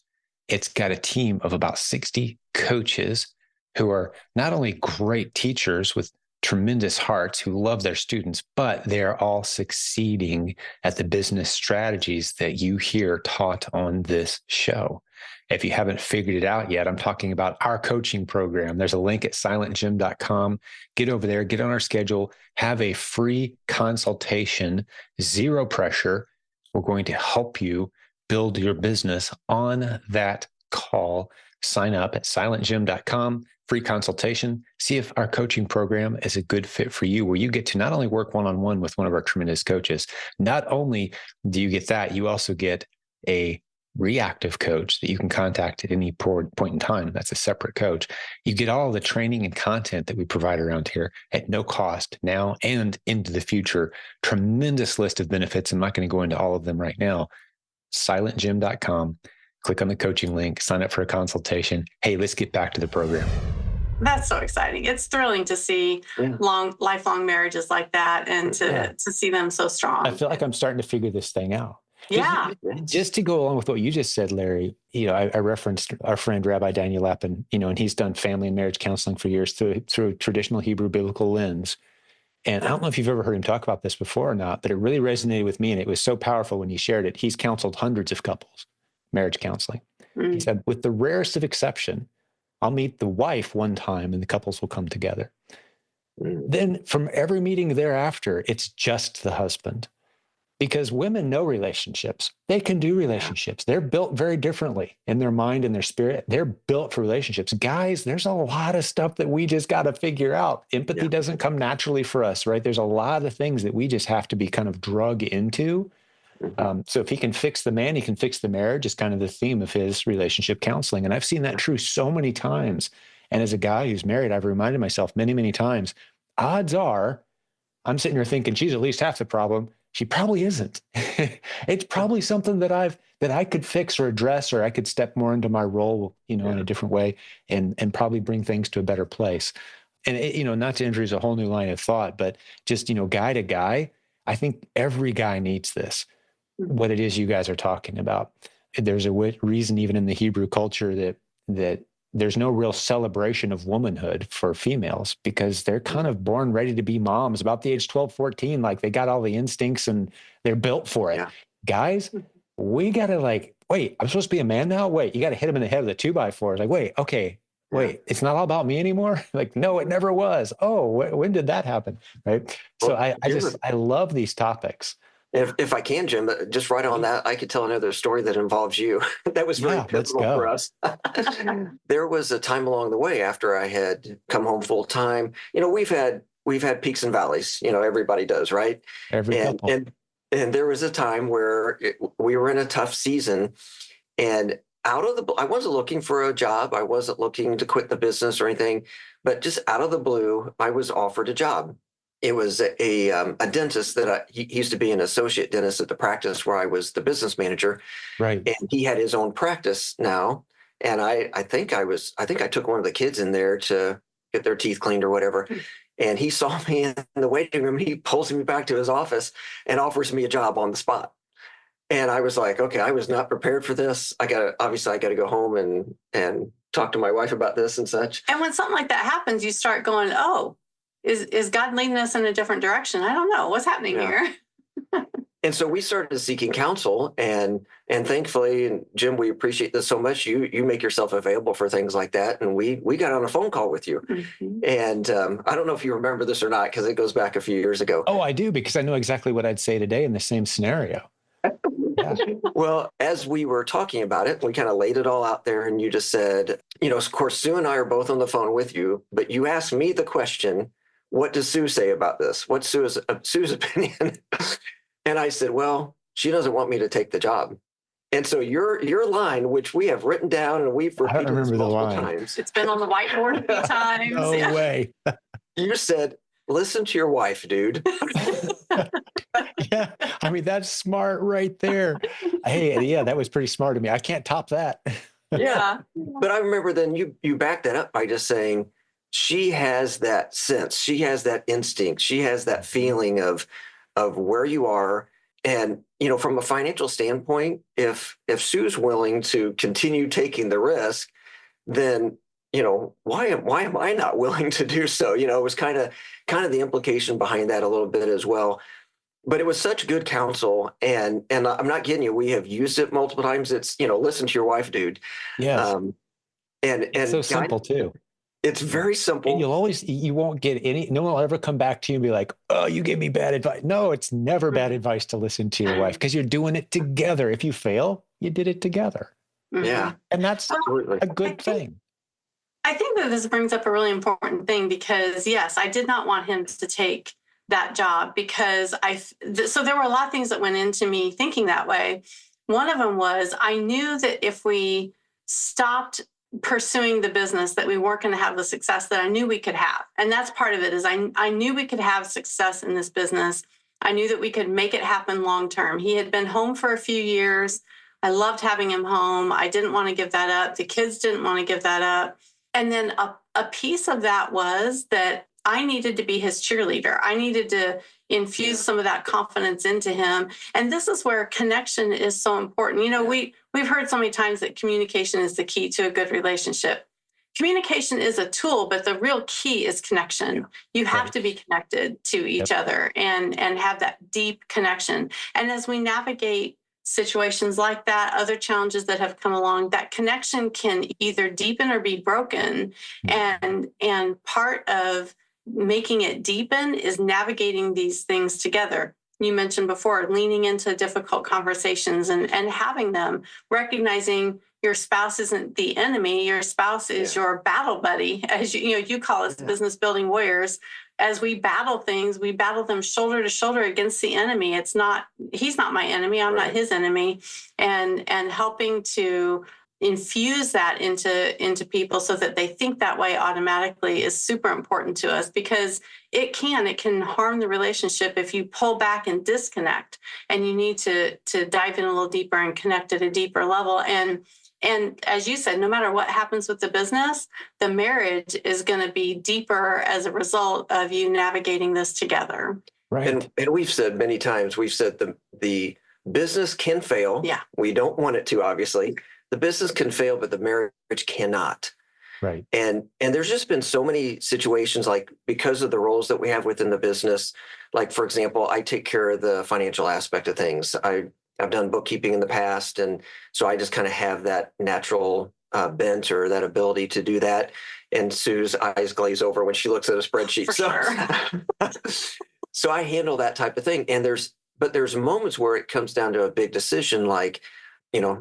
It's got a team of about 60 coaches who are not only great teachers with tremendous hearts who love their students, but they're all succeeding at the business strategies that you hear taught on this show. If you haven't figured it out yet, I'm talking about our coaching program. There's a link at silentjimdotcom. Get over there, get on our schedule, have a free consultation, 0 pressure. We're going to help you build your business on that call. Sign up at silentjim.com, free consultation. See if our coaching program is a good fit for you, where you get to not only work one-on-one with one of our tremendous coaches. Not only do you get that, you also get a reactive coach that you can contact at any point in time. That's a separate coach. You get all the training and content that we provide around here at no cost now and into the future. Tremendous list of benefits. I'm not going to go into all of them right now. silentjim.com, click on the coaching link, sign up for a consultation. Hey, let's get back to the program. That's so exciting. It's thrilling to see lifelong marriages like that and to see them so strong. I feel like I'm starting to figure this thing out. Yeah. Just to go along with what you just said, Larry, I referenced our friend Rabbi Daniel Lappin, and he's done family and marriage counseling for years through a traditional Hebrew biblical lens. And I don't know if you've ever heard him talk about this before or not, but it really resonated with me. And it was so powerful when he shared it. He's counseled hundreds of couples, marriage counseling. He said, with the rarest of exception, I'll meet the wife one time and the couples will come together. Then from every meeting thereafter, it's just the husband. Because women know relationships. They can do relationships. They're built very differently in their mind and their spirit. They're built for relationships. Guys, there's a lot of stuff that we just got to figure out. Empathy doesn't come naturally for us, right? There's a lot of things that we just have to be kind of drug into. So if he can fix the man, he can fix the marriage is kind of the theme of his relationship counseling. And I've seen that true so many times. And as a guy who's married, I've reminded myself many, many times, odds are I'm sitting here thinking she's at least half the problem. She probably isn't. It's probably something that I could fix or address, or I could step more into my role, in a different way and probably bring things to a better place. And, not to introduce a whole new line of thought, but just, guy to guy, I think every guy needs this, what it is you guys are talking about. There's a reason even in the Hebrew culture that there's no real celebration of womanhood for females because they're kind of born ready to be moms about the age 12, 14. Like they got all the instincts and they're built for it. Yeah. Guys, we got to wait, I'm supposed to be a man now? Wait, you got to hit him in the head with a 2x4. It's like, wait, okay, wait, it's not all about me anymore? Like, no, it never was. Oh, when did that happen? Right. So I love these topics. If I can, Jim, just right on that, I could tell another story that involves you. That was very pivotal for us. There was a time along the way after I had come home full time. We've had peaks and valleys. Everybody does, right? Every couple. And there was a time where we were in a tough season, and I wasn't looking for a job. I wasn't looking to quit the business or anything, but just out of the blue, I was offered a job. It was a dentist that he used to be an associate dentist at the practice where I was the business manager. Right. And he had his own practice now. And I think I took one of the kids in there to get their teeth cleaned or whatever. And he saw me in the waiting room. He pulls me back to his office and offers me a job on the spot. And I was like, okay, I was not prepared for this. I got to go home and talk to my wife about this and such. And when something like that happens, you start going, oh, is God leading us in a different direction? I don't know. What's happening here? And so we started seeking counsel, and thankfully, and Jim, we appreciate this so much. You make yourself available for things like that, and we got on a phone call with you. And I don't know if you remember this or not because it goes back a few years ago. Oh, I do, because I know exactly what I'd say today in the same scenario. Yeah. Well, as we were talking about it, we kind of laid it all out there, and you just said, of course, Sue and I are both on the phone with you, but you asked me the question, what does Sue say about this? What's Sue's opinion? And I said, well, she doesn't want me to take the job. And so your line, which we have written down and we've repeated multiple times. It's been on the whiteboard a few times. No way. You said, listen to your wife, dude. Yeah. I mean, that's smart right there. Hey, yeah, that was pretty smart of me. I can't top that. Yeah. But I remember then you backed that up by just saying, she has that sense. She has that instinct. She has that feeling of where you are. And, from a financial standpoint, if Sue's willing to continue taking the risk, then, why am I not willing to do so? It was kind of the implication behind that a little bit as well. But it was such good counsel. And I'm not kidding you. We have used it multiple times. It's, listen to your wife, dude. Yes. And it's so simple too. It's very simple. And you won't get no one will ever come back to you and be like, oh, you gave me bad advice. No, it's never bad advice to listen to your wife because you're doing it together. If you fail, you did it together. Yeah. And that's a good thing. I think that this brings up a really important thing because, yes, I did not want him to take that job because so there were a lot of things that went into me thinking that way. One of them was I knew that if we stopped pursuing the business that we weren't going to have the success that I knew we could have. And that's part of it is I knew we could have success in this business I knew that we could make it happen long term. He had been home for a few years. I loved having him home. I didn't want to give that up. The kids didn't want to give that up. And then a piece of that was that I needed to be his cheerleader. I needed to infuse some of that confidence into him. And this is where connection is so important. You know, we've heard so many times that communication is the key to a good relationship. Communication is a tool, but the real key is connection. You have to be connected to each other and have that deep connection. And as we navigate situations like that, other challenges that have come along, that connection can either deepen or be broken. And part of making it deepen is navigating these things together. You mentioned before, leaning into difficult conversations and having them, recognizing your spouse isn't the enemy. Your spouse is your battle buddy, as you call us business building warriors. As we battle things, we battle them shoulder to shoulder against the enemy. He's not my enemy. I'm not his enemy. And helping to infuse that into people so that they think that way automatically is super important to us, because it can harm the relationship if you pull back and disconnect, and you need to dive in a little deeper and connect at a deeper level. And as you said, no matter what happens with the business, the marriage is going to be deeper as a result of you navigating this together. Right. And we've said many times, the business can fail. Yeah. We don't want it to, obviously. The business can fail, but the marriage cannot. Right. And there's just been so many situations, like because of the roles that we have within the business. Like, for example, I take care of the financial aspect of things. I've done bookkeeping in the past, and so I just kind of have that natural bent or that ability to do that. And Sue's eyes glaze over when she looks at a spreadsheet. For sure. So I handle that type of thing. And there's moments where it comes down to a big decision, like,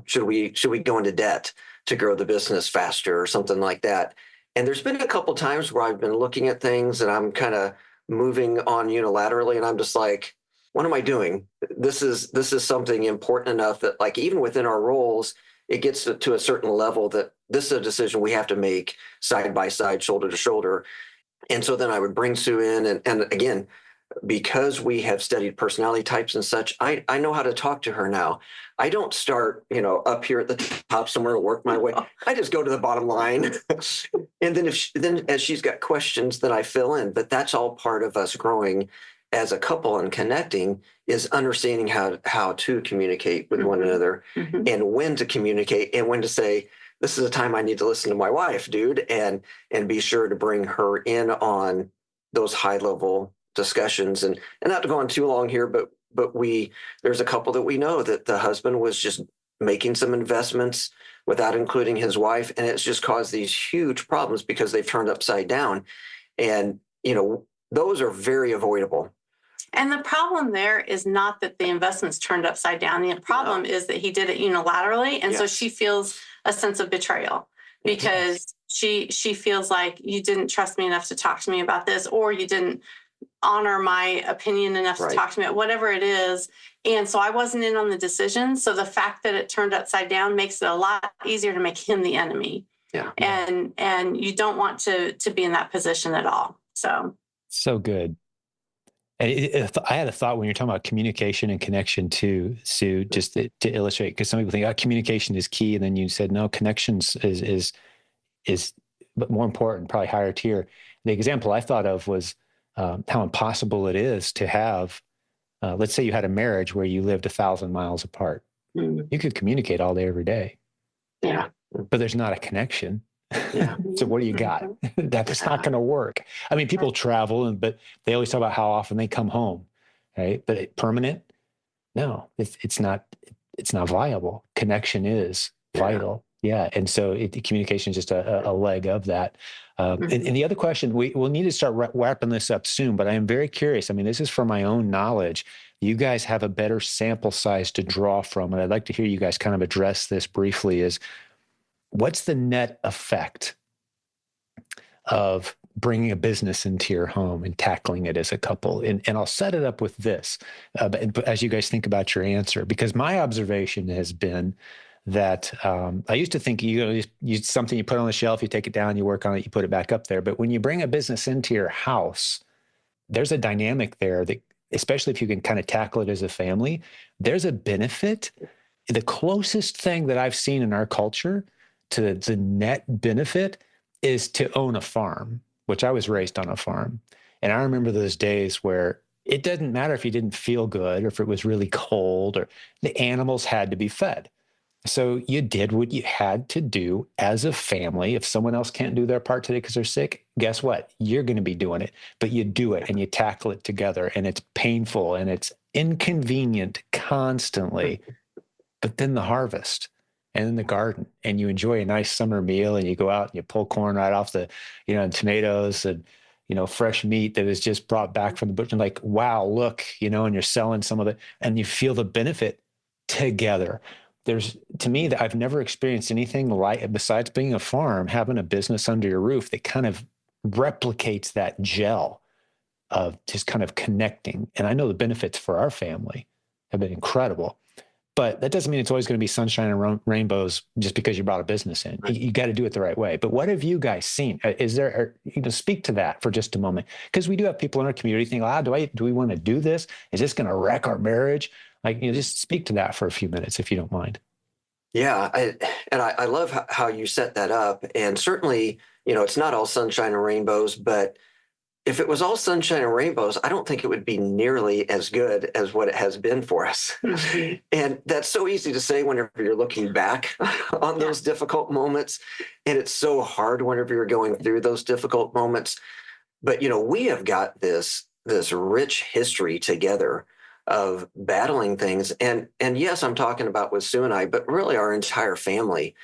should we go into debt to grow the business faster or something like that? And there's been a couple times where I've been looking at things and I'm kind of moving on unilaterally, and I'm just like, what am I doing? This is something important enough that, like, even within our roles, it gets to a certain level that this is a decision we have to make side by side, shoulder to shoulder. And so then I would bring Sue in, and again, because we have studied personality types and such, I know how to talk to her now. I don't start, up here at the top somewhere to work my way. I just go to the bottom line. And then as she's got questions, then I fill in. But that's all part of us growing as a couple and connecting, is understanding how to communicate with one another, and when to communicate and when to say, this is a time I need to listen to my wife, dude, and be sure to bring her in on those high level discussions. And not to go on too long here, but there's a couple that we know that the husband was just making some investments without including his wife, and it's just caused these huge problems because they've turned upside down. And those are very avoidable. And the problem there is not that the investments turned upside down. The problem is that he did it unilaterally. And so she feels a sense of betrayal, because she feels like, you didn't trust me enough to talk to me about this, or you didn't honor my opinion enough to talk to me, whatever it is. And so I wasn't in on the decision. So the fact that it turned upside down makes it a lot easier to make him the enemy. Yeah. And you don't want to be in that position at all. So good. And I had a thought when you're talking about communication and connection too, Sue, just to illustrate, because some people think communication is key, and then you said no, connections is but more important, probably higher tier. The example I thought of was how impossible it is to have. Let's say you had a marriage where you lived 1,000 miles apart. You could communicate all day, every day. Yeah. But there's not a connection. Yeah. So what do you got? That's not going to work. I mean, people travel, but they always talk about how often they come home, right? But permanent? No, it's not viable. Connection is vital. Yeah. And so communication is just a leg of that. And the other question, we'll need to start wrapping this up soon, but I am very curious. I mean, this is for my own knowledge. You guys have a better sample size to draw from, and I'd like to hear you guys kind of address this briefly, is what's the net effect of bringing a business into your home and tackling it as a couple? And I'll set it up with this as you guys think about your answer, because my observation has been that I used to think you something you put on the shelf, you take it down, you work on it, you put it back up there. But when you bring a business into your house, there's a dynamic there that especially if you can kind of tackle it as a family, there's a benefit. The closest thing that I've seen in our culture to the net benefit is to own a farm, which I was raised on a farm. And I remember those days where it doesn't matter if you didn't feel good or if it was really cold, or the animals had to be fed. So you did what you had to do as a family. If someone else can't do their part today because they're sick, guess what? You're going to be doing it, but you do it and you tackle it together, and it's painful and it's inconvenient constantly. But then the harvest and then the garden, and you enjoy a nice summer meal, and you go out and you pull corn right off the, and tomatoes and, fresh meat that is just brought back from the butcher. And like, wow, look, and you're selling some of it and you feel the benefit together. To me, that I've never experienced anything like, besides being a farm, having a business under your roof that kind of replicates that gel of just kind of connecting. And I know the benefits for our family have been incredible. But that doesn't mean it's always going to be sunshine and rainbows just because you brought a business in. Right. You got to do it the right way. But what have you guys seen? Is there, speak to that for just a moment? Because we do have people in our community think, do we want to do this? Is this going to wreck our marriage? Like, just speak to that for a few minutes, if you don't mind. Yeah. I love how you set that up. And certainly, it's not all sunshine and rainbows, but if it was all sunshine and rainbows, I don't think it would be nearly as good as what it has been for us. And that's so easy to say whenever you're looking back on those difficult moments. And it's so hard whenever you're going through those difficult moments. But, we have got this rich history together of battling things. And yes, I'm talking about with Sue and I, but really our entire family.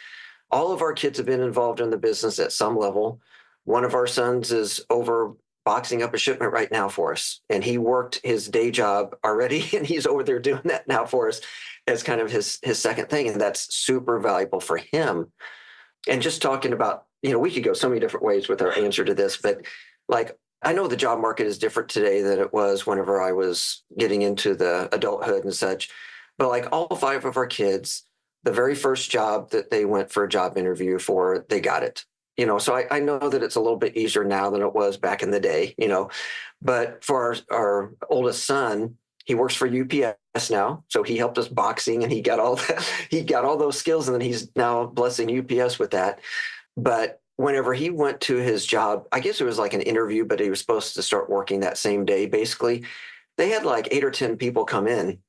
All of our kids have been involved in the business at some level. One of our sons is over boxing up a shipment right now for us. And he worked his day job already, and he's over there doing that now for us as kind of his second thing. And that's super valuable for him. And just talking about, we could go so many different ways with our answer to this, but like, I know the job market is different today than it was whenever I was getting into the adulthood and such. But like all 5 of our kids, the very first job that they went for a job interview for, they got it. So I know that it's a little bit easier now than it was back in the day, but for our oldest son, he works for UPS now. So he helped us boxing, and he got all those skills, and then he's now blessing UPS with that. But whenever he went to his job, I guess it was like an interview, but he was supposed to start working that same day. Basically, they had like 8 or 10 people come in.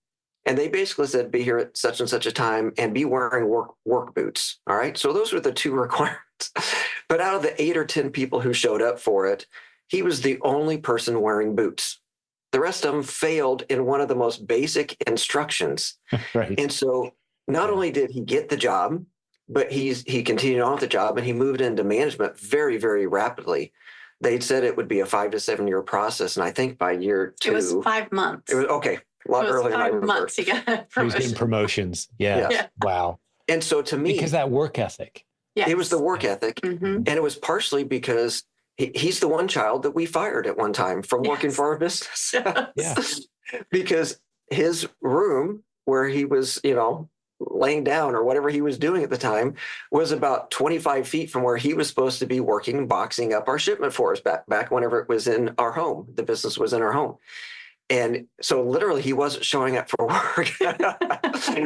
And they basically said, be here at such and such a time and be wearing work boots. All right. So those were the 2 requirements. But out of the 8 or 10 people who showed up for it, he was the only person wearing boots. The rest of them failed in one of the most basic instructions. Right. And so not only did he get the job, but he continued on with the job, and he moved into management very, very rapidly. They'd said it would be a 5 to 7 year process. And I think by year 2, it was 5 months. It was okay. A lot earlier than I remember. 5 months he got promotion. He was getting promotions. Yeah. Yes. Wow. And so to me, because that work ethic. Yes. It was the work ethic. Mm-hmm. And it was partially because he's the one child that we fired at one time from working for our business. Yeah. Because his room where he was, laying down or whatever he was doing at the time was about 25 feet from where he was supposed to be working, boxing up our shipment for us back whenever it was in our home. The business was in our home. And so literally he wasn't showing up for work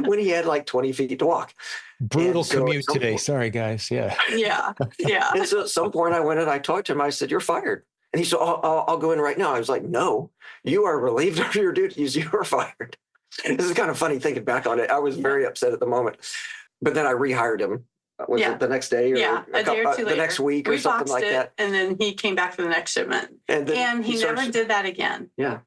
when he had like 20 feet to walk. Brutal commute today. Sorry, guys. Yeah. Yeah. Yeah. And so at some point I went and I talked to him. I said, "You're fired." And he said, I'll go in right now. I was like, "No, you are relieved of your duties. You are fired." This is kind of funny thinking back on it. I was very upset at the moment. But then I rehired him. Was it the next day or a day or two later. The next week or something like that? And then he came back for the next shipment. And he never did that again. Yeah.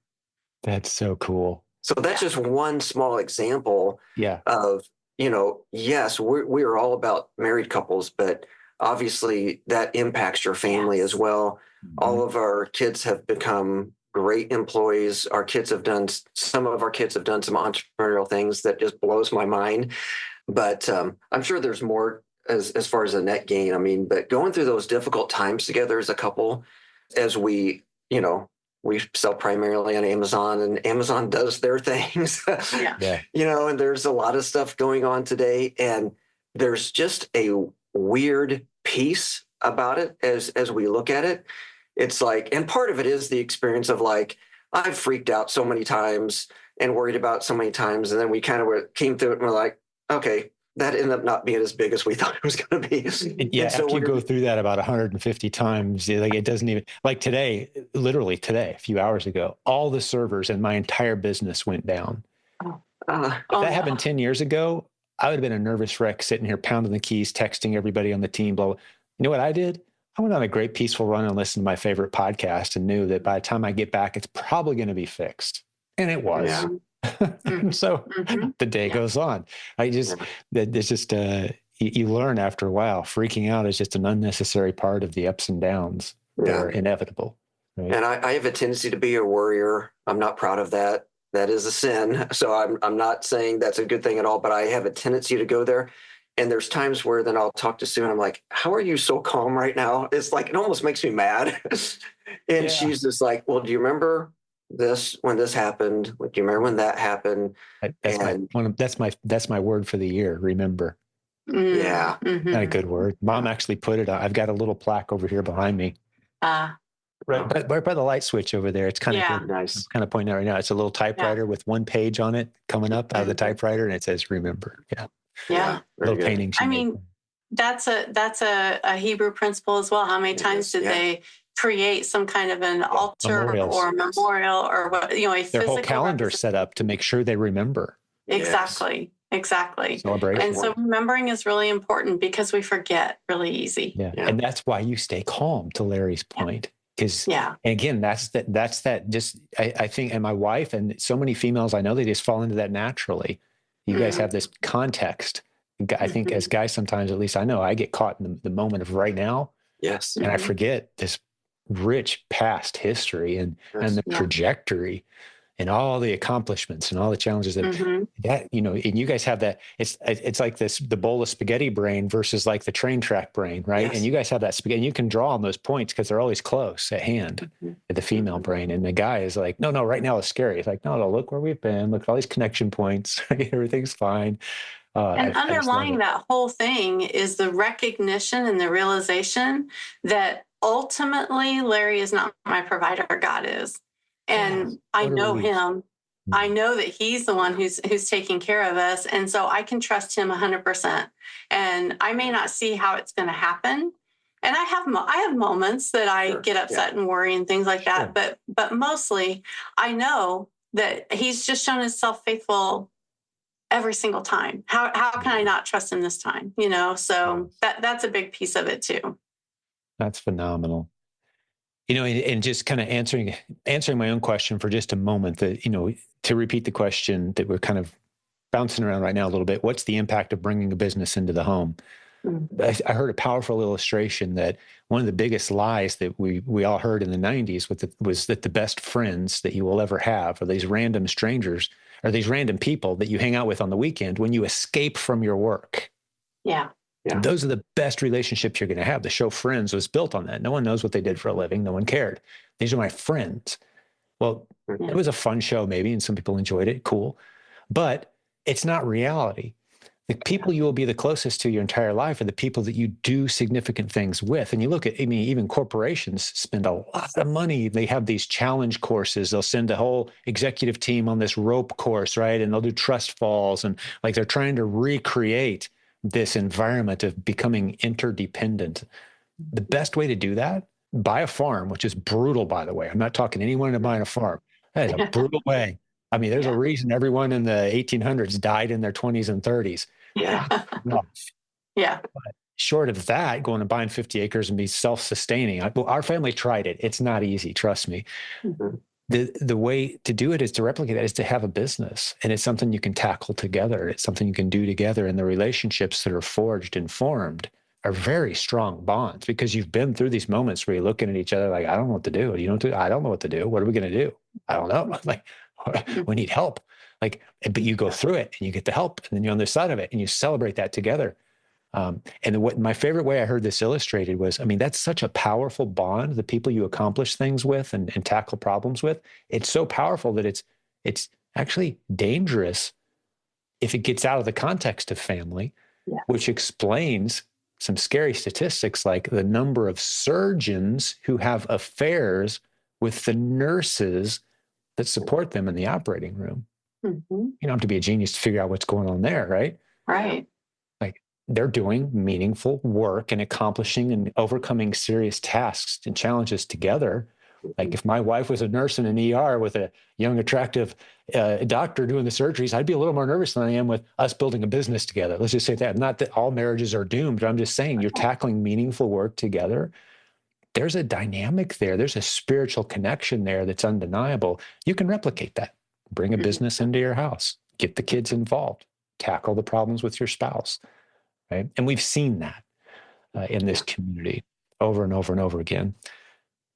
That's so cool. So that's just one small example of, yes, we're all about married couples, but obviously that impacts your family as well. Mm-hmm. All of our kids have become great employees. Some of our kids have done some entrepreneurial things that just blows my mind. But I'm sure there's more as far as a net gain. I mean, but going through those difficult times together as a couple, as we sell primarily on Amazon, and Amazon does their things, and there's a lot of stuff going on today. And there's just a weird piece about it as we look at it. It's like, and part of it is the experience of like, I've freaked out so many times and worried about so many times. And then we kind of came through it and we're like, okay, that ended up not being as big as we thought it was going to be. Yeah, And so after you go through that about 150 times, like it doesn't even, like today, literally today, a few hours ago, all the servers in my entire business went down. If that happened 10 years ago, I would have been a nervous wreck sitting here pounding the keys, texting everybody on the team, blah, blah. You know what I did? I went on a great peaceful run and listened to my favorite podcast and knew that by the time I get back, it's probably going to be fixed. And it was. Yeah. And so the day goes on. There's just, you learn after a while, freaking out is just an unnecessary part of the ups and downs that are inevitable. Right? And I have a tendency to be a worrier. I'm not proud of that. That is a sin. So I'm not saying that's a good thing at all, but I have a tendency to go there. And there's times where then I'll talk to Sue and I'm like, how are you so calm right now? It's like, it almost makes me mad. And she's just like, well, do you remember this when this happened? Do you remember when that happened? That's my word for the year. Remember. Yeah. Not a good word. Mom actually put it on. I've got a little plaque over here behind me. Right by the light switch over there. It's kind of good. Nice. I'm kind of pointing out right now. It's a little typewriter with one page on it coming up out of the typewriter, and it says "Remember." Yeah. Little painting. I mean, that's a Hebrew principle as well. How many times did they create some kind of an altar or a memorial or what? You know, their whole calendar set up to make sure they remember. Exactly. Celebration. And so remembering is really important because we forget really easy. Yeah. And that's why you stay calm, to Larry's point. Because and again, that's that just, I think, and my wife and so many females I know, they just fall into that naturally. You guys have this context. I think as guys, sometimes, at least I know, I get caught in the moment of right now. Yes. And I forget this rich past history and the trajectory and all the accomplishments and all the challenges that you know, and you guys have that. It's like the bowl of spaghetti brain versus like the train track brain, right? Yes. And you guys have that spaghetti. And you can draw on those points because they're always close at hand. The female brain, and the guy is like, no, right now it's scary. It's like, no, look where we've been. Look at all these connection points. Everything's fine. And underlying that whole thing is the recognition and the realization that ultimately Larry is not my provider, God is. And I know him. I know that he's the one who's taking care of us. And so I can trust him 100%. And I may not see how it's going to happen. And I have moments that I get upset and worry and things like that. But mostly I know that he's just shown himself faithful every single time. How can I not trust him this time? You know, so that's a big piece of it too. That's phenomenal. You know, and just kind of answering my own question for just a moment, that, you know, to repeat the question that we're kind of bouncing around right now a little bit, what's the impact of bringing a business into the home? I heard a powerful illustration that one of the biggest lies that we all heard in the 90s was that the best friends that you will ever have are these random strangers or these random people that you hang out with on the weekend when you escape from your work. Yeah. Those are the best relationships you're going to have. The show Friends was built on that. No one knows what they did for a living. No one cared. These are my friends. Well, it was a fun show maybe, and some people enjoyed it. Cool. But it's not reality. The people you will be the closest to your entire life are the people that you do significant things with. And you look at, I mean, even corporations spend a lot of money. They have these challenge courses. They'll send a whole executive team on this rope course, right? And they'll do trust falls. And like they're trying to recreate this environment of becoming interdependent. The best way to do that, buy a farm, which is brutal, by the way. I'm not talking anyone into buying a farm. That is a brutal way. I mean, there's a reason everyone in the 1800s died in their 20s and 30s. But short of that, going and buying 50 acres and be self-sustaining. Our family tried it. It's not easy. Trust me. The way to do it is to replicate that, is to have a business. And it's something you can tackle together. It's something you can do together. And the relationships that are forged and formed are very strong bonds, because you've been through these moments where you're looking at each other like, I don't know what to do. You don't do, I don't know what to do. What are we going to do? I don't know. Like, we need help. Like, but you go through it and you get the help, and then you're on the other side of it and you celebrate that together. And what my favorite way I heard this illustrated was, I mean, that's such a powerful bond, the people you accomplish things with and tackle problems with. It's so powerful that it's actually dangerous if it gets out of the context of family, which explains some scary statistics, like the number of surgeons who have affairs with the nurses that support them in the operating room. Mhm. You don't have to be a genius to figure out what's going on there, right? Right. Like they're doing meaningful work and accomplishing and overcoming serious tasks and challenges together. Like if my wife was a nurse in an ER with a young, attractive doctor doing the surgeries, I'd be a little more nervous than I am with us building a business together. Let's just say that. Not that all marriages are doomed, but I'm just saying you're tackling meaningful work together. There's a dynamic there. There's a spiritual connection there that's undeniable. You can replicate that. Bring a business into your house, get the kids involved, tackle the problems with your spouse, right? And we've seen that in this community over and over and over again.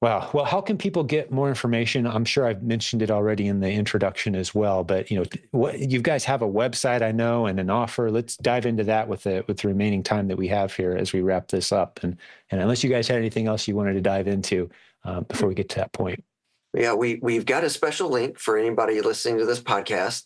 Wow. Well, how can people get more information? I'm sure I've mentioned it already in the introduction as well, but what you guys have a website, I know, and an offer. Let's dive into that with the remaining time that we have here as we wrap this up. And unless you guys had anything else you wanted to dive into before we get to that point. Yeah, we've got a special link for anybody listening to this podcast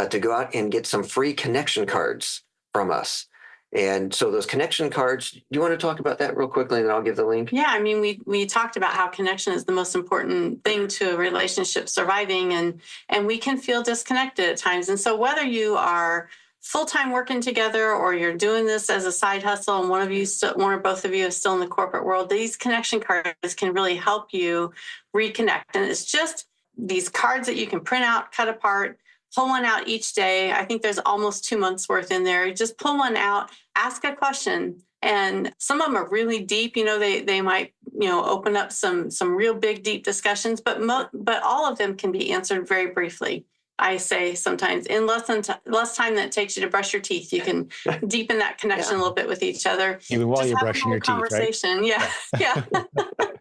to go out and get some free connection cards from us. And so those connection cards, do you want to talk about that real quickly and then I'll give the link? Yeah, I mean, we talked about how connection is the most important thing to a relationship surviving, and we can feel disconnected at times. And so whether you are full-time working together or you're doing this as a side hustle and one or both of you is still in the corporate world, these connection cards can really help you reconnect. And it's just these cards that you can print out, cut apart, pull one out each day. I think there's almost 2 months worth in there. Just pull one out, ask a question. And some of them are really deep. They might, open up some real big, deep discussions, but all of them can be answered very briefly. I say sometimes in less time than it takes you to brush your teeth, you can deepen that connection a little bit with each other. Even while you're brushing your teeth, right? Yeah.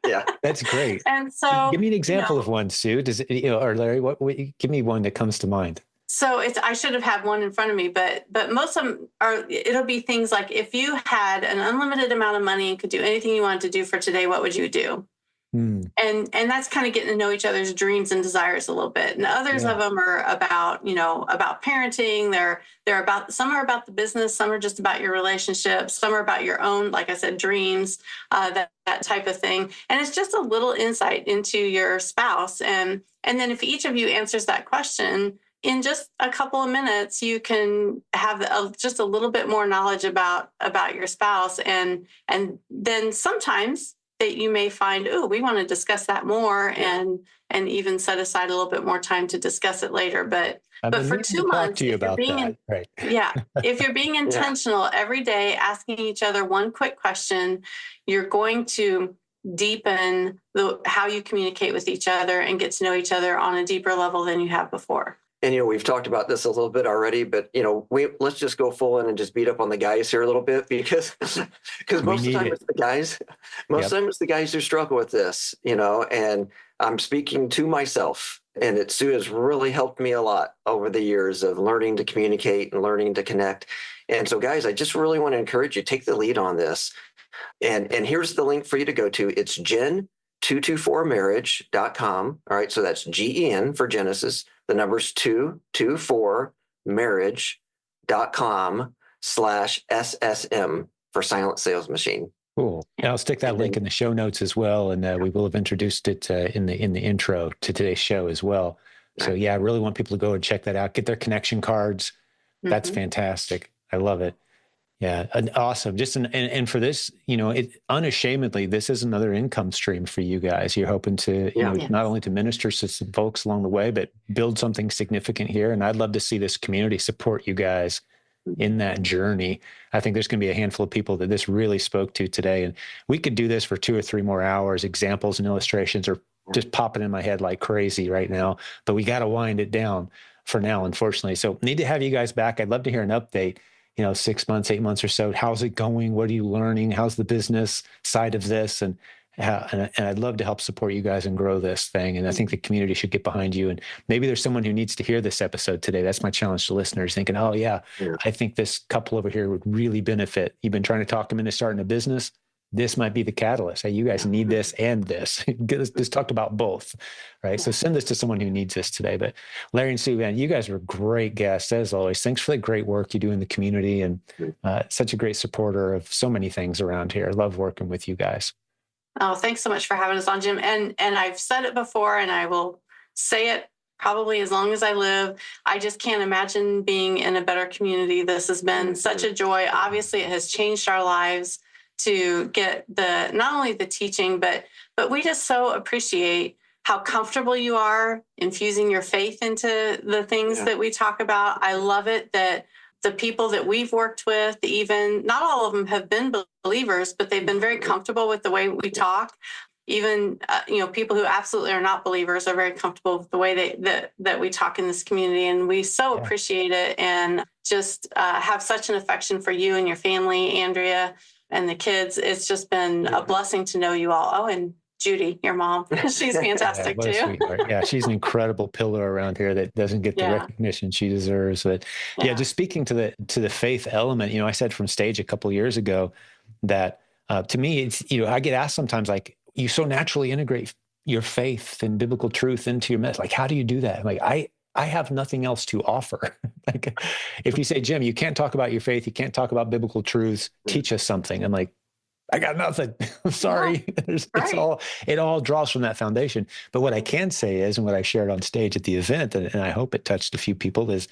Yeah. That's great. And so give me an example of one, Sue. Does it, or Larry, give me one that comes to mind. So I should have had one in front of me, but most of them it'll be things like, if you had an unlimited amount of money and could do anything you wanted to do for today, what would you do? And that's kind of getting to know each other's dreams and desires a little bit. And others of them are about, about parenting. Some are about the business. Some are just about your relationships. Some are about your own, like I said, dreams, that type of thing. And it's just a little insight into your spouse. And then if each of you answers that question in just a couple of minutes, you can have just a little bit more knowledge about your spouse. And then sometimes that you may find, we want to discuss that more, and even set aside a little bit more time to discuss it later. But for 2 months, to you about that, right? Yeah, if you're being intentional every day, asking each other one quick question, you're going to deepen how you communicate with each other and get to know each other on a deeper level than you have before. And, we've talked about this a little bit already, but, let's just go full in and just beat up on the guys here a little bit because most of the time it's the guys. Most of the time it's the guys who struggle with this, and I'm speaking to myself. And Sue has really helped me a lot over the years of learning to communicate and learning to connect. And so, guys, I just really want to encourage you, take the lead on this. And here's the link for you to go to. It's gen224marriage.com. All right. So that's GEN for Genesis. The number's 224marriage.com/SSM for Silent Sales Machine. Cool. And I'll stick that link in the show notes as well. And we will have introduced it in the intro to today's show as well. So I really want people to go and check that out. Get their connection cards. That's fantastic. I love it. Yeah. Awesome. And for this, unashamedly, this is another income stream for you guys. You're hoping to, not only to minister to some folks along the way, but build something significant here. And I'd love to see this community support you guys in that journey. I think there's going to be a handful of people that this really spoke to today. And we could do this for 2 or 3 more hours. Examples and illustrations are just popping in my head like crazy right now, but we got to wind it down for now, unfortunately. So need to have you guys back. I'd love to hear an update, 6 months, 8 months or so. How's it going? What are you learning? How's the business side of this? And I'd love to help support you guys and grow this thing. And I think the community should get behind you. And maybe there's someone who needs to hear this episode today. That's my challenge to listeners, thinking, I think this couple over here would really benefit. You've been trying to talk them into starting a business. This might be the catalyst. Hey, you guys need this and this. Let's talk about both, right? So send this to someone who needs this today. But Larry and Sue, man, you guys are great guests, as always. Thanks for the great work you do in the community, and such a great supporter of so many things around here. I love working with you guys. Oh, thanks so much for having us on, Jim. And I've said it before, and I will say it probably as long as I live. I just can't imagine being in a better community. This has been such a joy. Obviously, it has changed our lives to get not only the teaching, but we just so appreciate how comfortable you are infusing your faith into the things that we talk about. I love it that the people that we've worked with, even not all of them have been believers, but they've been very comfortable with the way we talk. Even people who absolutely are not believers are very comfortable with the way that we talk in this community, and we so appreciate it, and just have such an affection for you and your family, Andrea, and the kids. It's just been a blessing to know you all. Oh, and Judy, your mom, she's fantastic what a too. sweetheart. Yeah, she's an incredible pillar around here that doesn't get the recognition she deserves. But just speaking to the faith element, I said from stage a couple of years ago that to me, it's I get asked sometimes, like, you so naturally integrate your faith and biblical truth into your message. Like, how do you do that? I'm like, I have nothing else to offer. Like, if you say, Jim, you can't talk about your faith, you can't talk about biblical truths, teach us something. I'm like, I got nothing. I'm sorry. It all draws from that foundation. But what I can say is, and what I shared on stage at the event, and I hope it touched a few people, is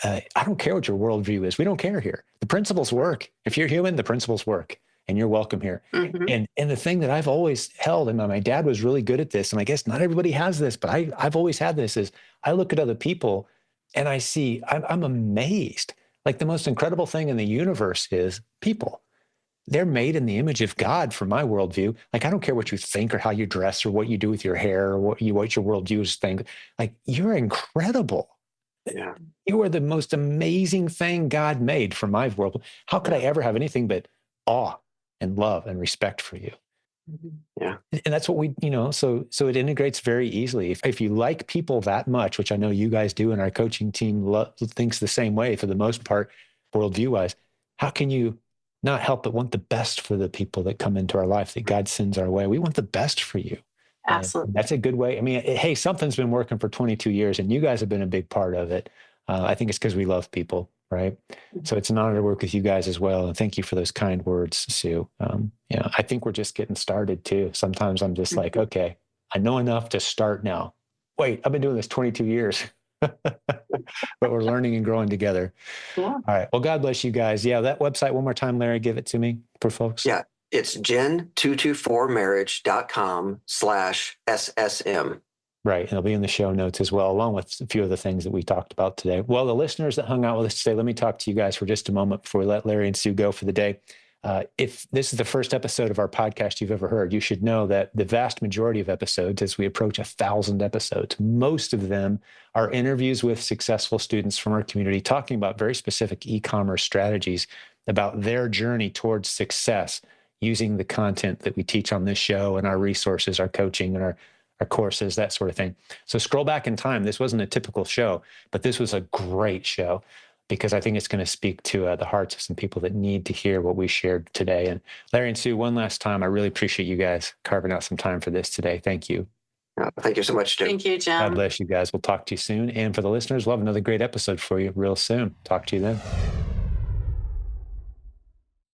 I don't care what your worldview is. We don't care here. The principles work. If you're human, the principles work, and you're welcome here. And the thing that I've always held, and my dad was really good at this, and I guess not everybody has this, but I've always had this, is I look at other people and I see, I'm amazed. Like, the most incredible thing in the universe is people. They're made in the image of God, from my worldview. Like, I don't care what you think or how you dress or what you do with your hair or what your worldview is think. Like, you're incredible. Yeah. You are the most amazing thing God made, from my world. How could I ever have anything but awe and love and respect for you? Yeah. And that's what we, so it integrates very easily. If you like people that much, which I know you guys do, and our coaching team thinks the same way for the most part, worldview wise, how can you not help but want the best for the people that come into our life that God sends our way? We want the best for you. Absolutely. That's a good way. I mean, hey, something's been working for 22 years and you guys have been a big part of it. I think it's because we love people, right? So it's an honor to work with you guys as well. And thank you for those kind words, Sue. I think we're just getting started too. Sometimes I'm just like, okay, I know enough to start now. Wait, I've been doing this 22 years. But we're learning and growing together. Yeah. All right. Well, God bless you guys. Yeah, that website, one more time, Larry, give it to me for folks. Yeah, it's gen224marriage.com/SSM. Right. And it'll be in the show notes as well, along with a few of the things that we talked about today. Well, the listeners that hung out with us today, let me talk to you guys for just a moment before we let Larry and Sue go for the day. If this is the first episode of our podcast you've ever heard, you should know that the vast majority of episodes, as we approach 1,000 episodes, most of them are interviews with successful students from our community talking about very specific e-commerce strategies, about their journey towards success using the content that we teach on this show and our resources, our coaching, and our courses, that sort of thing. So scroll back in time. This wasn't a typical show, but this was a great show, because I think it's going to speak to the hearts of some people that need to hear what we shared today. And Larry and Sue, one last time, I really appreciate you guys carving out some time for this today. Thank you. Thank you so much, Jim. Thank you, Jim. God bless you guys. We'll talk to you soon. And for the listeners, we'll have another great episode for you real soon. Talk to you then.